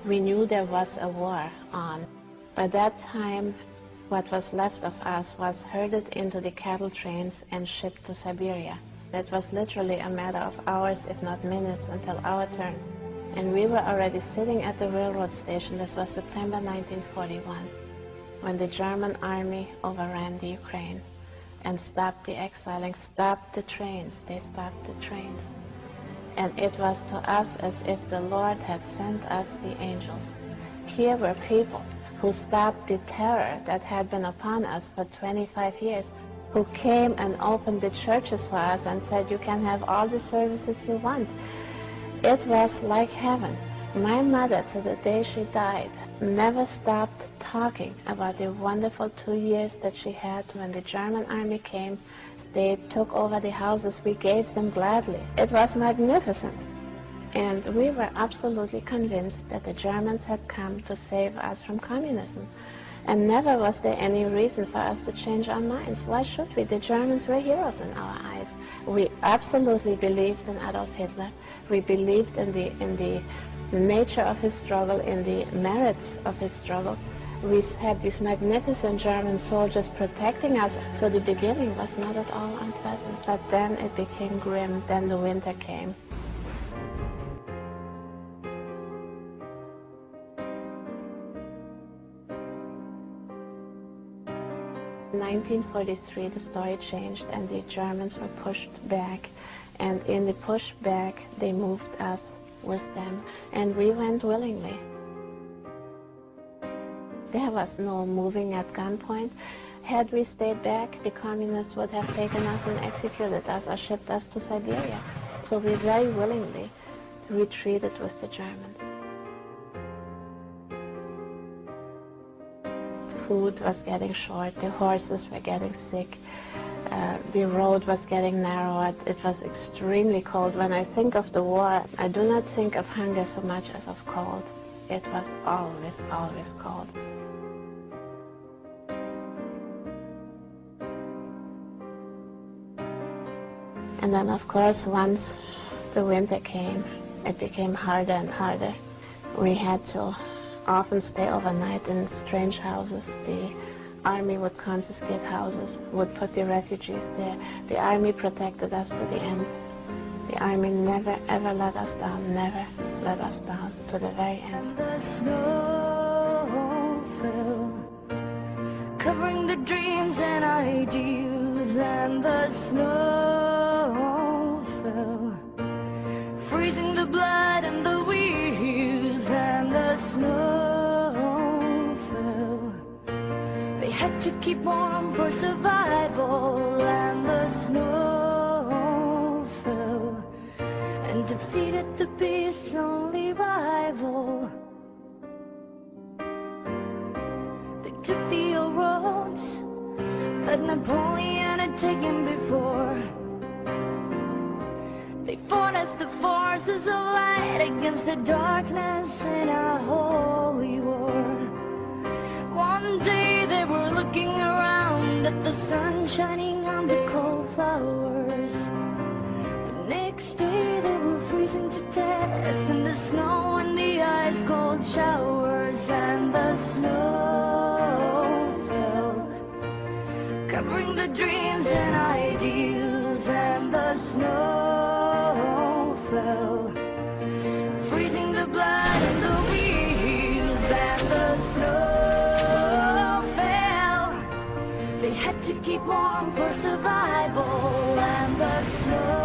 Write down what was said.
we knew there was a war on. By that time, what was left of us was herded into the cattle trains and shipped to Siberia. It was literally a matter of hours, if not minutes, until our turn. And we were already sitting at the railroad station. This was September 1941, when the German army overran the Ukraine and stopped the exiling, stopped the trains. They stopped the trains. And it was to us as if the Lord had sent us the angels. Here were people who stopped the terror that had been upon us for 25 years, who came and opened the churches for us and said, you can have all the services you want. It was like heaven. My mother, to the day she died, never stopped talking about the wonderful 2 years that she had when the German army came. They took over the houses. We gave them gladly. It was magnificent. And we were absolutely convinced that the Germans had come to save us from communism. And never was there any reason for us to change our minds. Why should we? The Germans were heroes in our eyes. We absolutely believed in Adolf Hitler. We believed in the nature of his struggle, in the merits of his struggle. We had these magnificent German soldiers protecting us. So the beginning was not at all unpleasant. But then it became grim. Then the winter came. In 1943, the story changed and the Germans were pushed back. And in the pushback, they moved us with them. And we went willingly. There was no moving at gunpoint. Had we stayed back, the communists would have taken us and executed us or shipped us to Siberia. So we very willingly retreated with the Germans. Food was getting short, the horses were getting sick, the road was getting narrowed, it was extremely cold. When I think of the war, I do not think of hunger so much as of cold. It was always, always cold. And then, of course, once the winter came, it became harder and harder. We had to often stay overnight in strange houses. The army would confiscate houses, would put the refugees there. The army protected us to the end. The army never ever let us down, never let us down, to the very end. And the snow fell, covering the dreams and ideals, and the snow fell, freezing the blood and the wheels, and the snow fell. They had to keep warm for survival, and the snow fell, and defeated the beast's only rival. They took the old roads that Napoleon had taken before. They fought as the forces of light against the darkness in a holy war. One day they were looking around at the sun shining on the cold flowers. The next day they were freezing to death in the snow and the ice cold showers. And the snow fell, covering the dreams and ideals, and the snow fell, freezing the blood and the wheels, and the snow fell. They had to keep warm for survival, and the snow